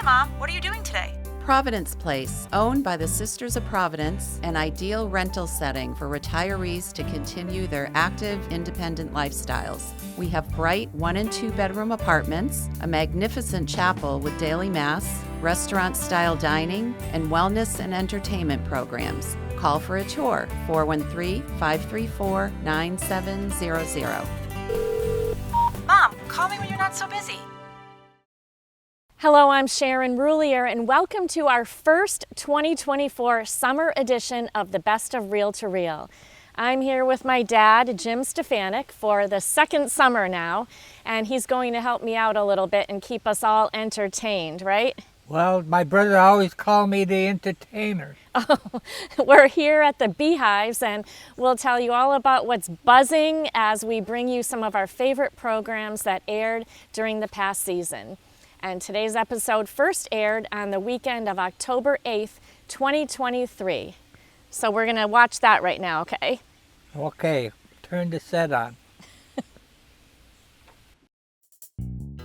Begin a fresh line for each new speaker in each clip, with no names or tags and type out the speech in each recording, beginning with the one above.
Hi, Mom. What are you doing today?
Providence Place, owned by the Sisters of Providence, an ideal rental setting for retirees to continue their active, independent lifestyles. We have bright 1- and 2-bedroom apartments, a magnificent chapel with daily mass, restaurant-style dining, and wellness and entertainment programs. Call for a tour, 413-534-9700.
Mom, call me when you're not so busy.
Hello, I'm Sharon Roulier, and welcome to our first 2024 summer edition of the Best of Reel to Reel. I'm here with my dad, Jim Stefanik, for the second summer now, and he's going to help me out a little bit and keep us all entertained, right?
Well, my brother always called me the entertainer.
Oh, we're here at the Beehives, and we'll tell you all about what's buzzing as we bring you some of our favorite programs that aired during the past season. And today's episode first aired on the weekend of October 8th, 2023. So we're gonna watch that right now, okay?
Okay, turn the set on.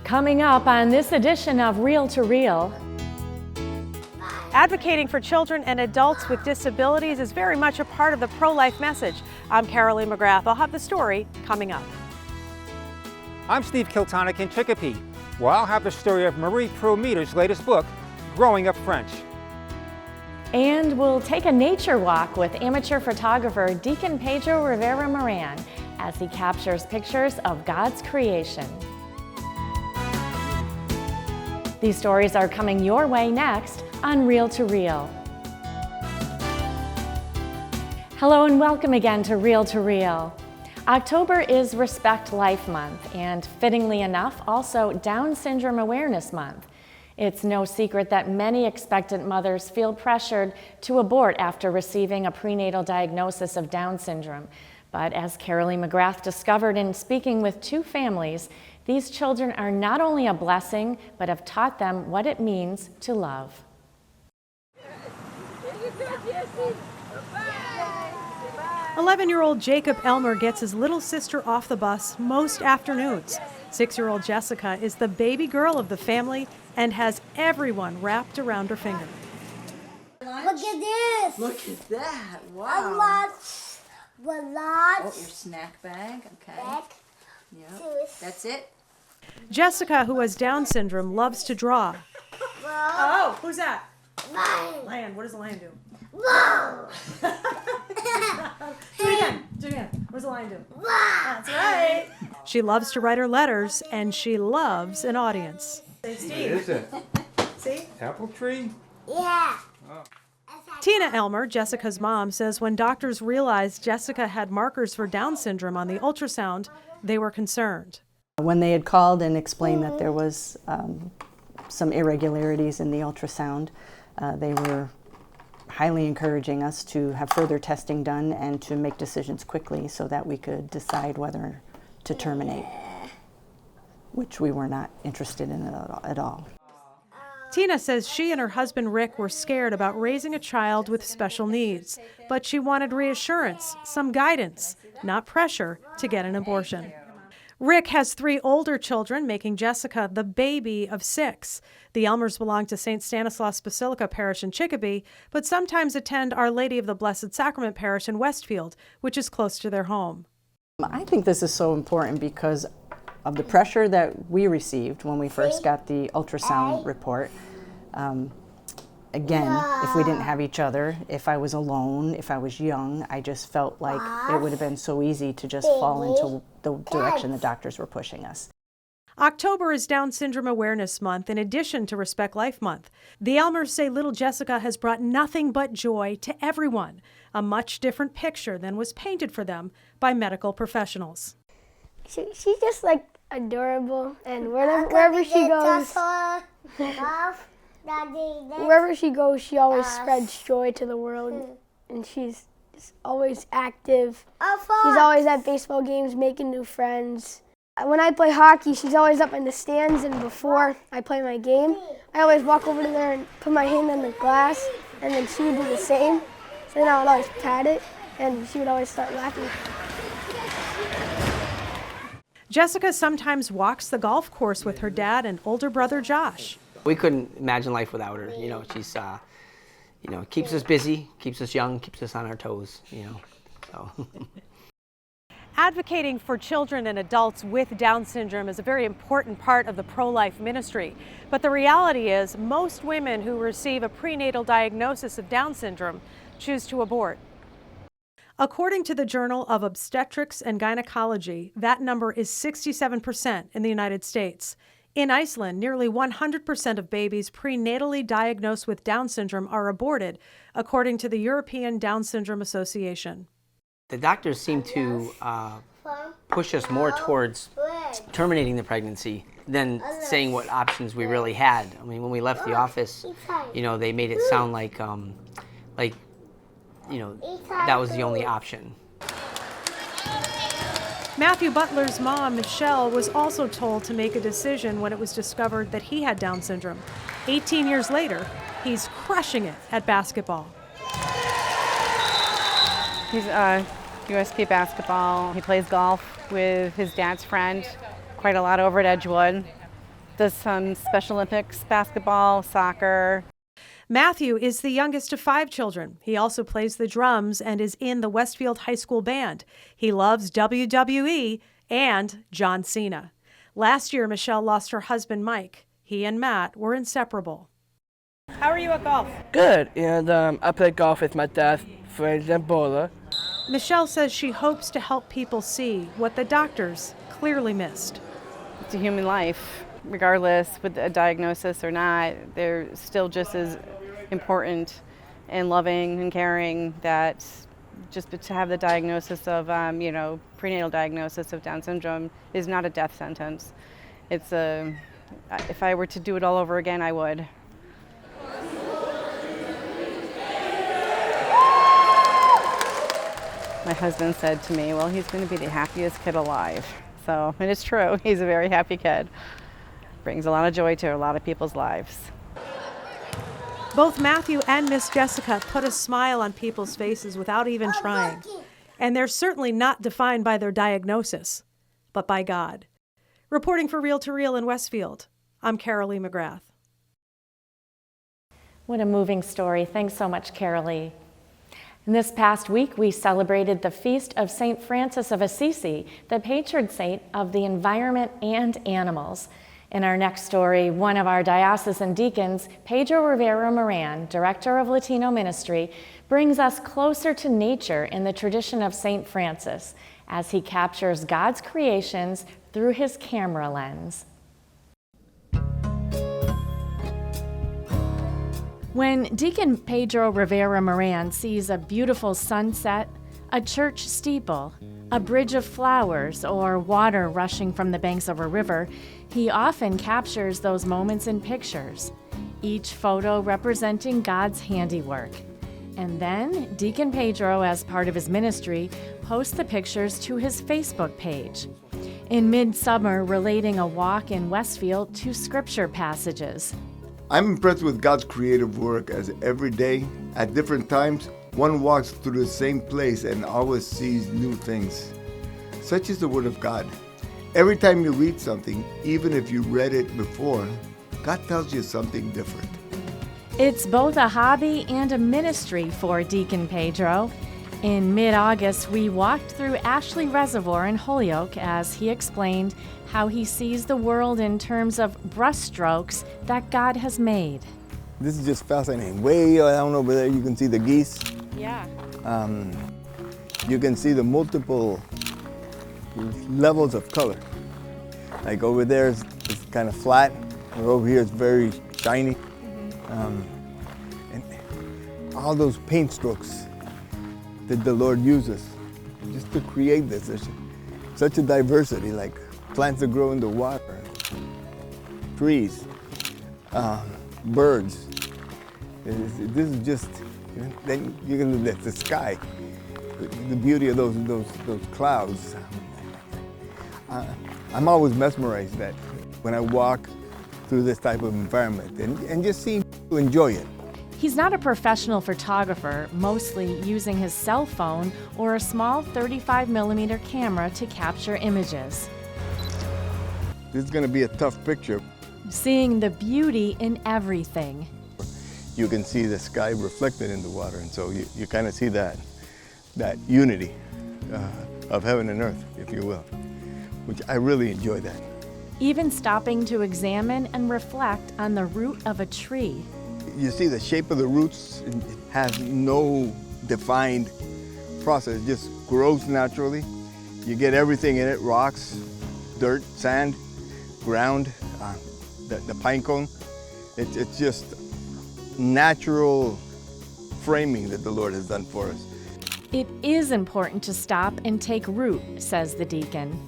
Coming up on this edition of Reel to Reel.
Advocating for children and adults with disabilities is very much a part of the pro-life message. I'm Caroline McGrath. I'll have the story coming up.
I'm Steve Kiltonic in Chicopee, where I'll have the story of Marie Prometer's latest book, Growing Up French.
And we'll take a nature walk with amateur photographer Deacon Pedro Rivera Moran as he captures pictures of God's creation. These stories are coming your way next on Reel to Reel. Hello and welcome again to Reel to Reel. October is Respect Life Month and, fittingly enough, also Down Syndrome Awareness Month. It's no secret that many expectant mothers feel pressured to abort after receiving a prenatal diagnosis of Down syndrome. But as Caroline McGrath discovered in speaking with 2 families, these children are not only a blessing, but have taught them what it means to love.
11-year-old Jacob Elmer gets his little sister off the bus most afternoons. 6-year-old Jessica is the baby girl of the family and has everyone wrapped around her finger.
Look at this.
Look at that,
A
wow.
lot.
Oh, your snack bag, okay. Yep. That's it?
Jessica, who has Down syndrome, loves to draw.
Whoa.
Who's that?
Lion.
Lion. What does a lion do?
Whoa.
Do it again. What does a lion do?
Whoa.
That's right. She loves to write her letters, and she loves an audience. Say,
What
Steve.
is it?
See?
Apple tree?
Yeah.
Tina Elmer, Jessica's mom, says when doctors realized Jessica had markers for Down syndrome on the ultrasound, they were concerned.
When they had called and explained that there was some irregularities in the ultrasound, they were highly encouraging us to have further testing done and to make decisions quickly so that we could decide whether to terminate, which we were not interested in at all.
Tina says she and her husband Rick were scared about raising a child with special needs, but she wanted reassurance, some guidance, not pressure to get an abortion. Rick has 3 older children, making Jessica the baby of 6. The Elmers belong to St. Stanislaus Basilica Parish in Chicopee, but sometimes attend Our Lady of the Blessed Sacrament Parish in Westfield, which is close to their home.
I think this is so important because of the pressure that we received when we first got the ultrasound report. Again, if we didn't have each other, if I was alone, if I was young, I just felt like it would have been so easy to just fall into the direction the doctors were pushing us.
October is Down Syndrome Awareness Month in addition to Respect Life Month. The Elmers say little Jessica has brought nothing but joy to everyone, a much different picture than was painted for them by medical professionals.
She's just like adorable, and wherever she goes, wherever she goes, she always spreads joy to the world, and she's just always active. She's always at baseball games making new friends. When I play hockey, she's always up in the stands, and before I play my game, I always walk over to there and put my hand on the glass, and then she would do the same. So then I would always pat it, and she would always start laughing.
Jessica sometimes walks the golf course with her dad and older brother Josh.
We couldn't imagine life without her. You know, she's, you know, keeps us busy, keeps us young, keeps us on our toes, you know, so.
Advocating for children and adults with Down syndrome is a very important part of the pro-life ministry. But the reality is most women who receive a prenatal diagnosis of Down syndrome choose to abort. According to the Journal of Obstetrics and Gynecology, that number is 67% in the United States. In Iceland, nearly 100% of babies prenatally diagnosed with Down syndrome are aborted, according to the European Down Syndrome Association.
The doctors seem to push us more towards terminating the pregnancy than saying what options we really had. I mean, when we left the office, you know, they made it sound like you know, that was the only option.
Matthew Butler's mom, Michelle, was also told to make a decision when it was discovered that he had Down syndrome. 18 years later, he's crushing it at basketball.
He's USP basketball. He plays golf with his dad's friend quite a lot over at Edgewood. Does some Special Olympics basketball, soccer.
Matthew is the youngest of 5 children. He also plays the drums and is in the Westfield High School band. He loves WWE and John Cena. Last year, Michelle lost her husband, Mike. He and Matt were inseparable. How are you at golf?
Good, and I play golf with my dad, friends, and brother.
Michelle says she hopes to help people see what the doctors clearly missed.
It's a human life. Regardless with a diagnosis or not, they're still just as important and loving and caring. That just to have the diagnosis of, you know, prenatal diagnosis of Down syndrome is not a death sentence. It's a, if I were to do it all over again, I would. My husband said to me, well, he's going to be the happiest kid alive. So, and it's true, he's a very happy kid. Brings a lot of joy to a lot of people's lives.
Both Matthew and Miss Jessica put a smile on people's faces without even trying. And they're certainly not defined by their diagnosis, but by God. Reporting for Reel to Reel in Westfield, I'm Carolee McGrath.
What a moving story. Thanks so much, Carolee. And this past week, we celebrated the feast of St. Francis of Assisi, the patron saint of the environment and animals. In our next story, one of our diocesan deacons, Pedro Rivera Moran, director of Latino ministry, brings us closer to nature in the tradition of St. Francis as he captures God's creations through his camera lens. When Deacon Pedro Rivera Moran sees a beautiful sunset, a church steeple, a bridge of flowers, or water rushing from the banks of a river, he often captures those moments in pictures, each photo representing God's handiwork. And then Deacon Pedro, as part of his ministry, posts the pictures to his Facebook page. In midsummer, relating a walk in Westfield to scripture passages.
I'm impressed with God's creative work as every day, at different times, one walks through the same place and always sees new things. Such is the Word of God. Every time you read something, even if you read it before, God tells you something different.
It's both a hobby and a ministry for Deacon Pedro. In mid-August, we walked through Ashley Reservoir in Holyoke as he explained how he sees the world in terms of brushstrokes that God has made.
This is just fascinating. Way down over there, you can see the geese.
Yeah.
You can see the multiple levels of color. Like over there, it's kind of flat. And over here, it's very shiny. And all those paint strokes that the Lord uses just to create this. There's such a diversity, like plants that grow in the water, trees, birds. This is just, then you can look at the sky, the beauty of those clouds. I'm always mesmerized that when I walk through this type of environment and just seem to enjoy it.
He's not a professional photographer, mostly using his cell phone or a small 35mm camera to capture images.
This is going to be a tough picture.
seeing the beauty in everything.
You can see the sky reflected in the water, and so you kind of see that unity of heaven and earth, if you will, which I really enjoy that.
Even stopping to examine and reflect on the root of a tree.
You see the shape of the roots, it has no defined process, it just grows naturally. You get everything in it, rocks, dirt, sand, ground, the pine cone. It's just natural framing that the Lord has done for us.
It is important to stop and take root, says the deacon.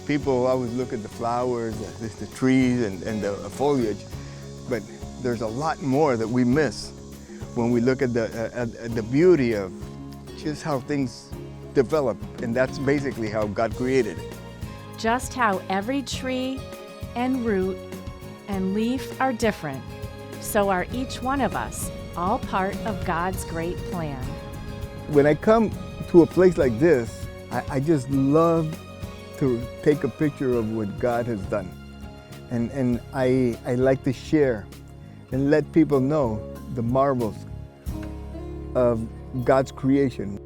People always look at the flowers, the trees, and the foliage, but there's a lot more that we miss when we look at the beauty of just how things develop, and that's basically how God created it.
Just how every tree and root and leaf are different, so are each one of us, all part of God's great plan.
When I come to a place like this, I just love to take a picture of what God has done. And I like to share and let people know the marvels of God's creation.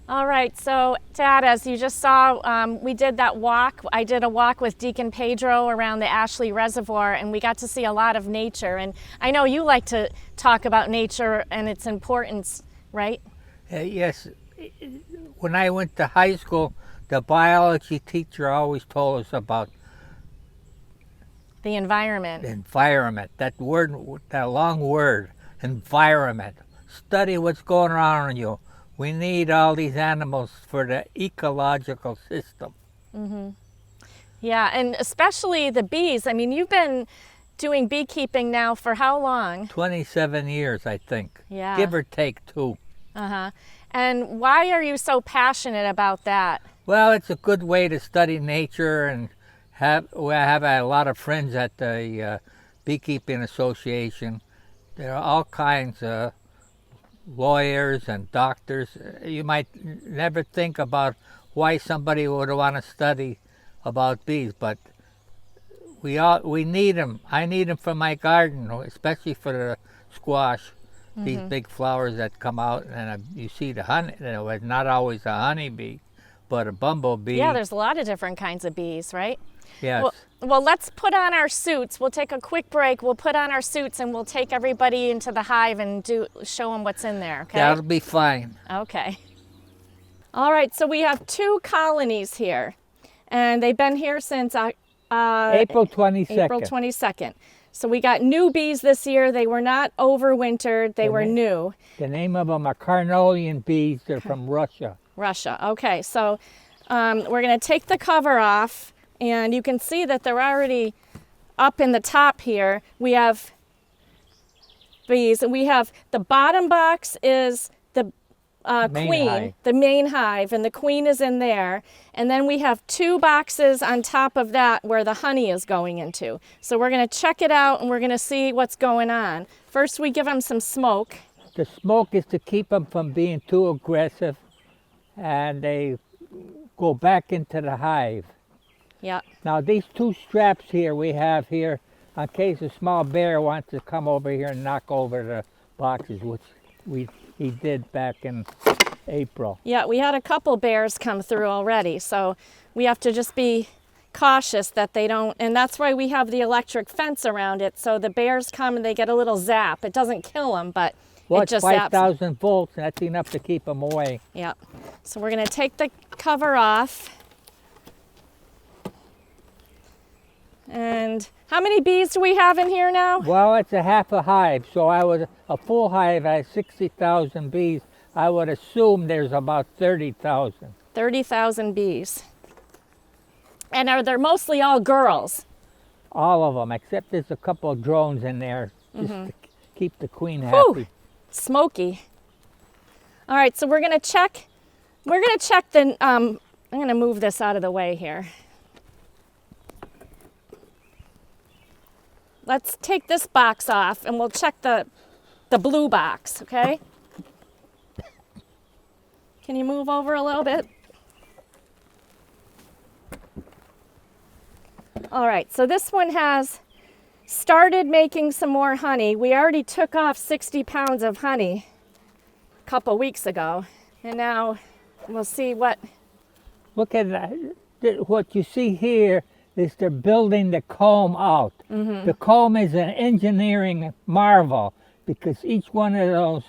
All right, so Dad, as you just saw, we did that walk. I did a walk with Deacon Pedro around the Ashley Reservoir, and we got to see a lot of nature. And I know you like to talk about nature and its importance, right?
Yes. When I went to high school, the biology teacher always told us about
the environment.
Environment. That word, that long word, environment. Study what's going on around you. We need all these animals for the ecological system.
Mm-hmm. Yeah, and especially the bees. I mean, you've been doing beekeeping now for how long?
27 years, I think.
Yeah.
Give or take 2.
Uh-huh. And why are you so passionate about that?
Well, it's a good way to study nature, and I have a lot of friends at the Beekeeping Association. There are all kinds of lawyers and doctors. You might never think about why somebody would want to study about bees, but we need them. I need them for my garden, especially for the squash. Mm-hmm. These big flowers that come out, and you see the honey. It's not always a honeybee, but a bumblebee.
Yeah, there's a lot of different kinds of bees, right?
Yes.
Well, let's put on our suits. We'll take a quick break. We'll put on our suits, and we'll take everybody into the hive and show them what's in there, okay?
That'll be fine.
Okay. All right, so we have 2 colonies here, and they've been here since
April 22nd.
April 22nd. So we got new bees this year. They were not overwintered. They were new.
The name of them are Carnolian bees. They're from Russia.
Russia. Okay, so we're going to take the cover off. And you can see that they're already up in the top here. We have bees, and we have the bottom box is the queen,
hive.
The main hive, and the queen is in there. And then we have 2 boxes on top of that where the honey is going into. So we're going to check it out, and we're going to see what's going on. First, we give them some smoke.
The smoke is to keep them from being too aggressive, and they go back into the hive.
Yeah.
Now these 2 straps here we have here, in case a small bear wants to come over here and knock over the boxes, which he did back in April.
Yeah, we had a couple bears come through already, so we have to just be cautious that they don't, and that's why we have the electric fence around it, so the bears come and they get a little zap. It doesn't kill them, but
well,
it just
zaps.
Well,
5,000 volts, and that's enough to keep them away.
Yeah. So we're going to take the cover off. And how many bees do we have in here now?
Well, it's a half a hive, so a full hive has 60,000 bees. I would assume there's about 30,000.
30,000 bees. And are they mostly all girls?
All of them, except there's a couple of drones in there, just to keep the queen happy.
Whew, smoky. All right, so we're gonna check the, I'm gonna move this out of the way here. Let's take this box off and we'll check the blue box, okay? Can you move over a little bit? All right, so this one has started making some more honey. We already took off 60 pounds of honey a couple weeks ago, and now we'll see what.
Look at that. What you see here is they're building the comb out. The comb is an engineering marvel because each one of those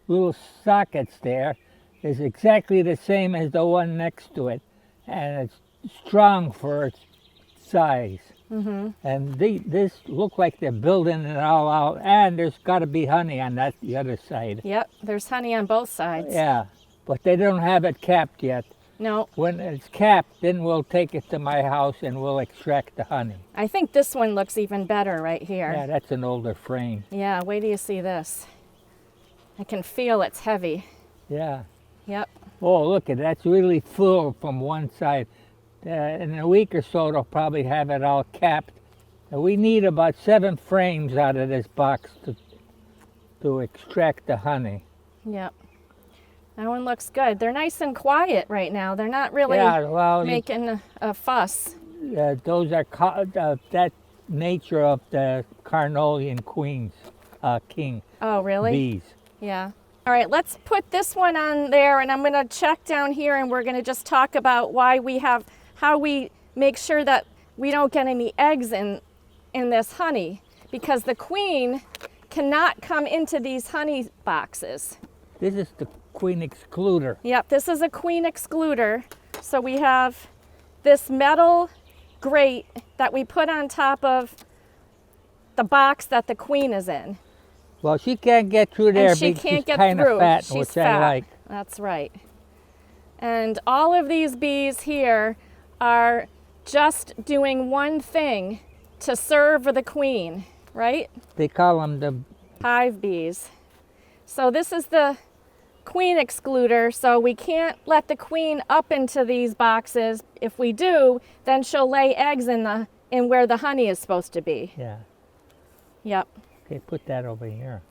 little sockets there is exactly the same as the one next to it, and it's strong for its size. And this look like they're building it all out, and there's got to be honey on the other side.
Yep, there's honey on both sides.
Yeah, but they don't have it capped yet.
No.
When it's capped, then we'll take it to my house and we'll extract the honey.
I think this one looks even better right here.
Yeah, that's an older frame.
Yeah, wait till you see this. I can feel it's heavy.
Yeah.
Yep.
Oh, look at that's really full from one side. In a week or so, they'll probably have it all capped. And we need about 7 frames out of this box to extract the honey.
Yep. That one looks good. They're nice and quiet right now. They're not really making a fuss.
Those are that nature of the Carnolian king.
Oh, really?
Bees.
Yeah. All right, let's put this one on there, and I'm going to check down here, and we're going to just talk about how we make sure that we don't get any eggs in this honey, because the queen cannot come into these honey boxes.
This is the queen excluder.
Yep, this is a queen excluder. So we have this metal grate that we put on top of the box that the queen is in.
Well, she can't get through there
and she
because
can't
she's
get
kind
through.
of fat,
She's
which
fat.
I like.
That's right. And all of these bees here are just doing one thing to serve the queen, right?
They call them the
hive bees. So this is the queen excluder, so we can't let the queen up into these boxes. If we do, then she'll lay eggs in where the honey is supposed to be.
Yeah.
Yep.
Okay, put that over here.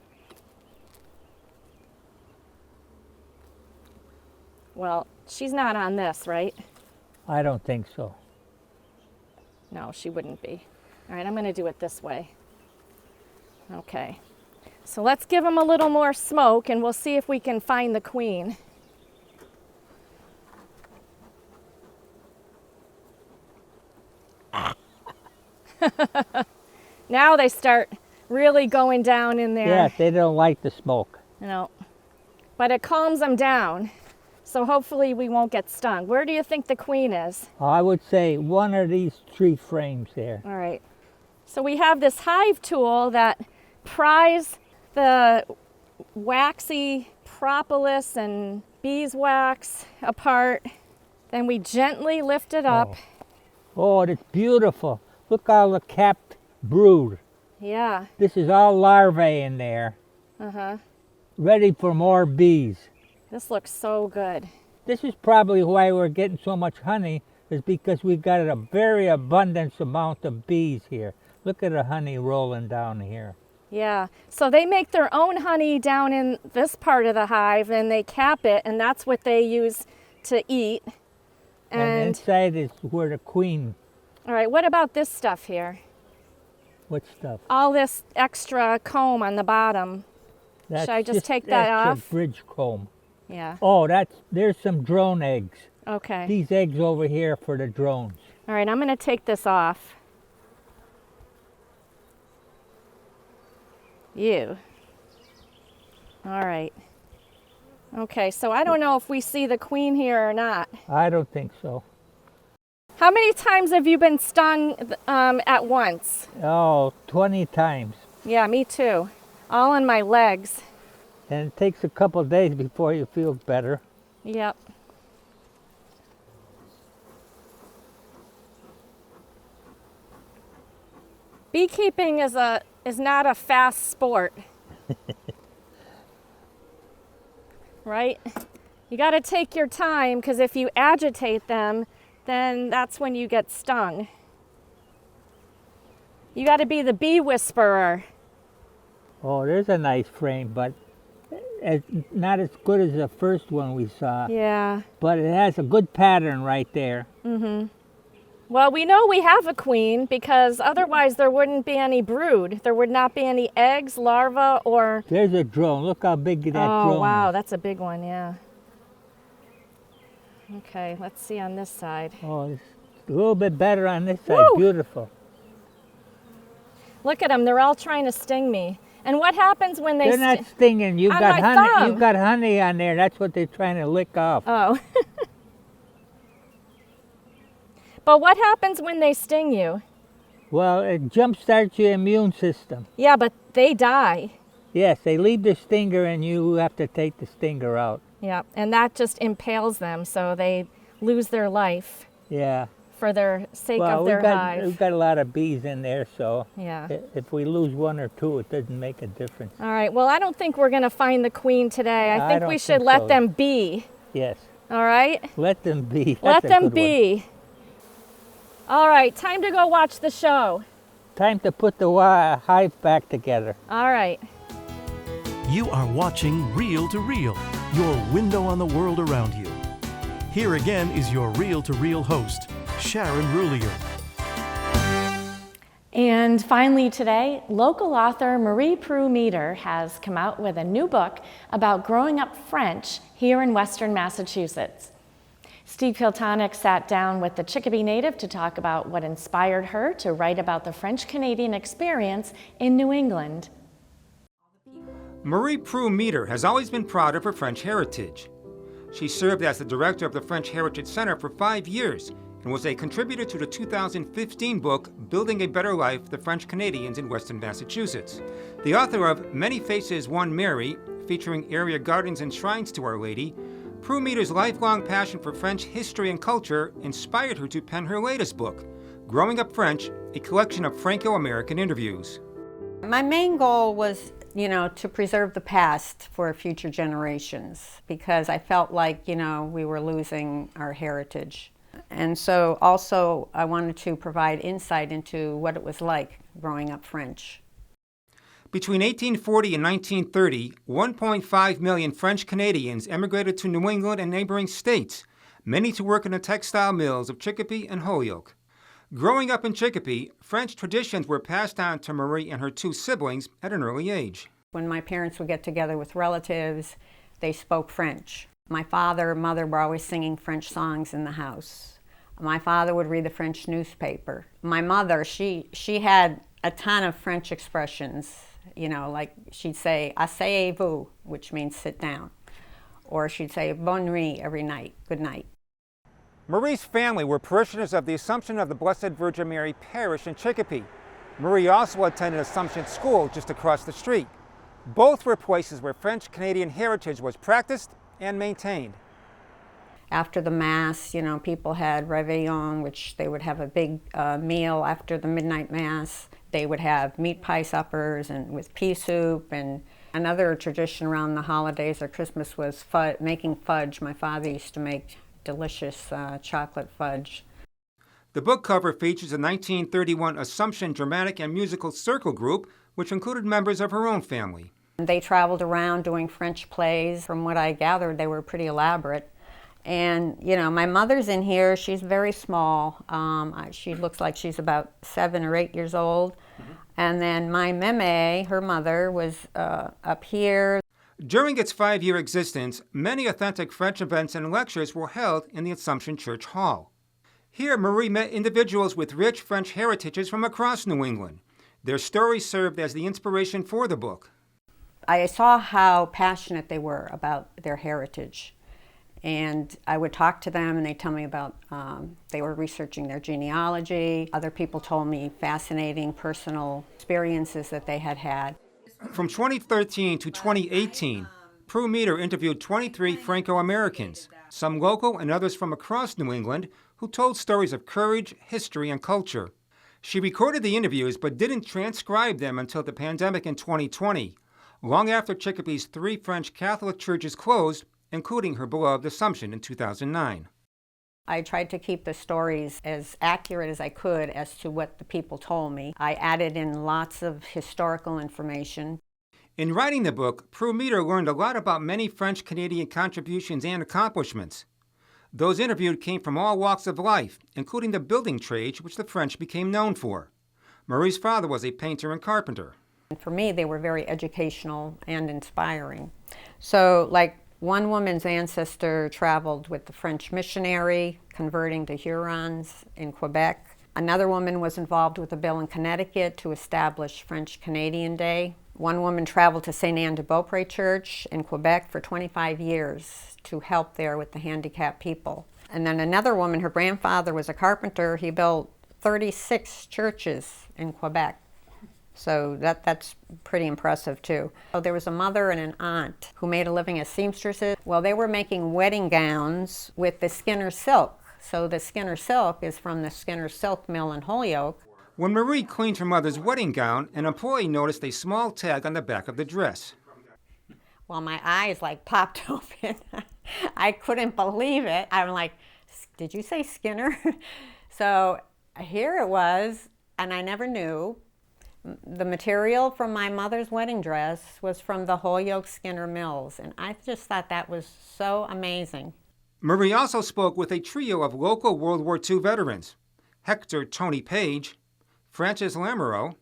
Well, she's not on this, right?
I don't think so.
No, she wouldn't be. All right, I'm going to do it this way. Okay. So let's give them a little more smoke, and we'll see if we can find the queen. Now they start really going down in there.
Yeah, they don't like the smoke.
No, but it calms them down. So hopefully we won't get stung. Where do you think the queen is?
I would say one of these 3 frames there.
All right. So we have this hive tool that pries the waxy propolis and beeswax apart. Then we gently lift it up.
Oh, it's beautiful. Look all the capped brood.
Yeah.
This is all larvae in there.
Uh-huh.
Ready for more bees.
This looks so good.
This is probably why we're getting so much honey, is because we've got a very abundant amount of bees here. Look at the honey rolling down here.
Yeah, so they make their own honey down in this part of the hive, and they cap it, and that's what they use to eat.
And inside is where the queen.
All right, what about this stuff here?
What stuff?
All this extra comb on the bottom.
That's
Should I just take that
that's
off?
A bridge comb.
Yeah.
Oh, there's some drone eggs.
Okay.
These eggs over here for the drones.
All right, I'm going to take this off. You. All right. Okay, so I don't know if we see the queen here or not.
I don't think so.
How many times have you been stung at once?
Oh, 20 times.
Yeah, me too. All on my legs.
And it takes a couple of days before you feel better.
Yep. Beekeeping is not a fast sport. Right? You got to take your time, because if you agitate them, then that's when you get stung. You got to be the bee whisperer.
Oh, there's a nice frame, but it's not as good as the first one we saw.
Yeah.
But it has a good pattern right there.
Mm-hmm. Well, we know we have a queen because otherwise there wouldn't be any brood. There would not be any eggs, larvae, or...
There's a drone. Look how big that drone is.
Oh, wow, that's a big one, yeah. Okay, let's see on this side.
Oh, it's a little bit better on this side.
Woo!
Beautiful.
Look at them. They're all trying to sting me. And what happens when they...
They're not stinging. You've
on
got
my
honey.
thumb.
You've got honey on there. That's what they're trying to lick off.
Oh. But what happens when they sting you?
Well, it jumpstarts your immune system.
Yeah, but they die.
Yes, they leave the stinger and you have to take the stinger out.
Yeah, and that just impales them, so they lose their life
Yeah.
for their sake
Well,
of their
we've
hive.
got a lot of bees in there, so
Yeah.
if we lose one or two, it doesn't make a difference.
All right, well, I don't think we're going to find the queen today. I think
don't
we should
think
let
so.
them be.
Yes.
All right?
Let them be.
Let
That's a
them
good one.
be. All right, time to go watch the show.
Time to put the hive back together.
All right.
You are watching Reel to Reel, your window on the world around you. Here again is your Reel to Reel host, Sharon Roulier.
And finally today, local author Marie Prue Meter has come out with a new book about growing up French here in Western Massachusetts. Steve Kiltonick sat down with the Chicopee native to talk about what inspired her to write about the French-Canadian experience in New England.
Marie Prue Meter has always been proud of her French heritage. She served as the director of the French Heritage Center for 5 years and was a contributor to the 2015 book, Building a Better Life, The French Canadians in Western Massachusetts. The author of Many Faces, One Mary, featuring area gardens and shrines to Our Lady, Prue Meter's lifelong passion for French history and culture inspired her to pen her latest book, Growing Up French, a collection of Franco-American interviews.
My main goal was, to preserve the past for future generations, because I felt like, we were losing our heritage. And so also I wanted to provide insight into what it was like growing up French.
Between 1840 and 1930, 1.5 million French Canadians emigrated to New England and neighboring states, many to work in the textile mills of Chicopee and Holyoke. Growing up in Chicopee, French traditions were passed on to Marie and her two siblings at an early age.
When my parents would get together with relatives, they spoke French. My father and mother were always singing French songs in the house. My father would read the French newspaper. My mother, she had a ton of French expressions. Like she'd say, asseyez-vous, which means sit down. Or she'd say, bonne nuit every night, good night.
Marie's family were parishioners of the Assumption of the Blessed Virgin Mary Parish in Chicopee. Marie also attended Assumption School just across the street. Both were places where French-Canadian heritage was practiced and maintained.
After the Mass, people had Réveillon, which they would have a big meal after the midnight Mass. They would have meat pie suppers and with pea soup, and another tradition around the holidays or Christmas was making fudge. My father used to make delicious chocolate fudge.
The book cover features a 1931 Assumption Dramatic and Musical Circle group, which included members of her own family.
They traveled around doing French plays. From what I gathered, they were pretty elaborate. And, my mother's in here. She's very small. She looks like she's about 7 or 8 years old. And then my meme, her mother, was up here.
During its 5-year existence, many authentic French events and lectures were held in the Assumption Church Hall. Here, Marie met individuals with rich French heritages from across New England. Their stories served as the inspiration for the book.
I saw how passionate they were about their heritage. And I would talk to them and they'd tell me about, they were researching their genealogy. Other people told me fascinating personal experiences that they had had.
From 2013 to 2018, Prue Meter interviewed 23 Franco-Americans, some local and others from across New England, who told stories of courage, history, and culture. She recorded the interviews but didn't transcribe them until the pandemic in 2020, long after Chicopee's 3 French Catholic churches closed, including her beloved Assumption in 2009.
I tried to keep the stories as accurate as I could as to what the people told me. I added in lots of historical information.
In writing the book, Prue Meter learned a lot about many French-Canadian contributions and accomplishments. Those interviewed came from all walks of life, including the building trades which the French became known for. Marie's father was a painter and carpenter.
For me, they were very educational and inspiring. So, like, one woman's ancestor traveled with the French missionary, converting the Hurons in Quebec. Another woman was involved with a bill in Connecticut to establish French Canadian Day. One woman traveled to St. Anne de Beaupré Church in Quebec for 25 years to help there with the handicapped people. And then another woman, her grandfather was a carpenter. He built 36 churches in Quebec. So that's pretty impressive too. So there was a mother and an aunt who made a living as seamstresses. Well, they were making wedding gowns with the Skinner silk. So the Skinner silk is from the Skinner Silk Mill in Holyoke.
When Marie cleaned her mother's wedding gown, an employee noticed a small tag on the back of the dress.
Well, my eyes like popped open. I couldn't believe it. I'm like, did you say Skinner? So here it was, and I never knew. The material from my mother's wedding dress was from the Holyoke Skinner Mills, and I just thought that was so amazing.
Marie also spoke with a trio of local World War II veterans, Hector Tony Page, Francis Lamoureux,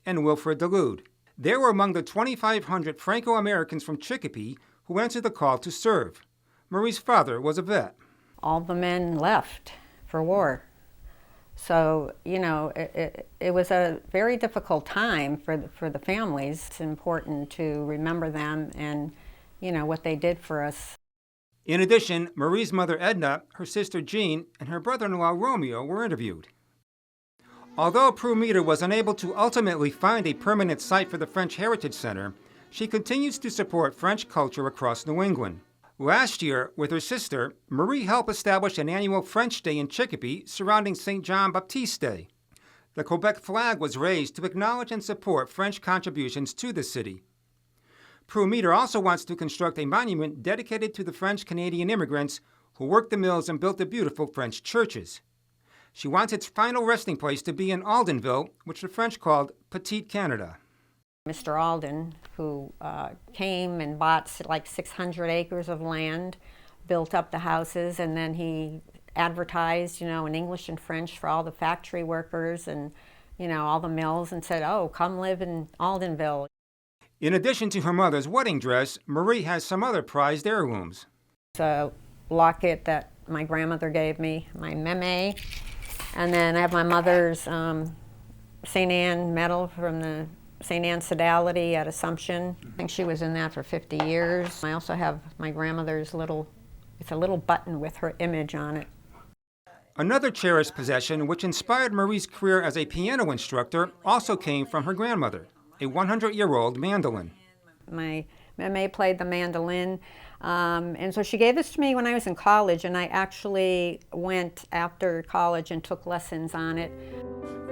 and Wilfred Delude. They were among the 2,500 Franco-Americans from Chicopee who answered the call to serve. Marie's father was a vet.
All the men left for war. So, you know, it was a very difficult time for the families. It's important to remember them and, you know, what they did for us.
In addition, Marie's mother Edna, her sister Jean, and her brother-in-law Romeo were interviewed. Although Prue Meter was unable to ultimately find a permanent site for the French Heritage Center, she continues to support French culture across New England. Last year, with her sister, Marie helped establish an annual French Day in Chicopee surrounding St. John Baptiste Day. The Quebec flag was raised to acknowledge and support French contributions to the city. Prue Meter also wants to construct a monument dedicated to the French-Canadian immigrants who worked the mills and built the beautiful French churches. She wants its final resting place to be in Aldenville, which the French called Petit Canada.
Mr. Alden, who came and bought like 600 acres of land, built up the houses, and then he advertised, you know, in English and French for all the factory workers and, you know, all the mills, and said, oh, come live in Aldenville.
In addition to her mother's wedding dress, Marie has some other prized heirlooms.
It's a locket that my grandmother gave me, my meme, and then I have my mother's St. Anne medal from the St. Anne Sodality at Assumption. I think she was in that for 50 years. I also have my grandmother's it's a little button with her image on it.
Another cherished possession which inspired Marie's career as a piano instructor also came from her grandmother, a 100-year-old mandolin.
My meme played the mandolin, and so she gave this to me when I was in college, and I actually went after college and took lessons on it.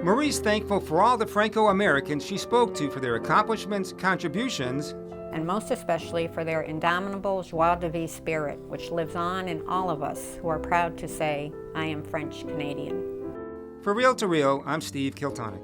Marie's thankful for all the Franco-Americans she spoke to for their accomplishments, contributions,
and most especially for their indomitable joie de vivre spirit, which lives on in all of us who are proud to say, I am French Canadian.
For Reel to Reel, I'm Steve Kiltonic.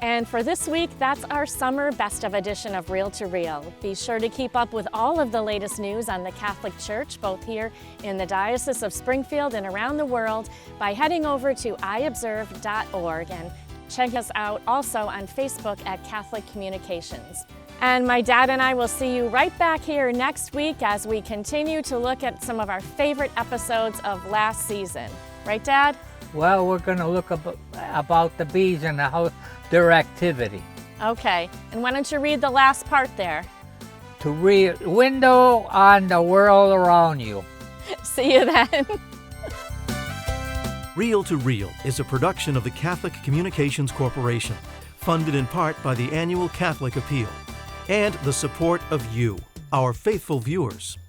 And for this week, that's our summer best of edition of Reel to Reel. Be sure to keep up with all of the latest news on the Catholic Church, both here in the Diocese of Springfield and around the world, by heading over to iobserve.org, and check us out also on Facebook at Catholic Communications. And my dad and I will see you right back here next week as we continue to look at some of our favorite episodes of last season. Right, Dad?
Well, we're going to look about the bees and their activity.
Okay, and why don't you read the last part there?
To read window on the world around you.
See you then.
Reel to Reel is a production of the Catholic Communications Corporation, funded in part by the annual Catholic Appeal, and the support of you, our faithful viewers.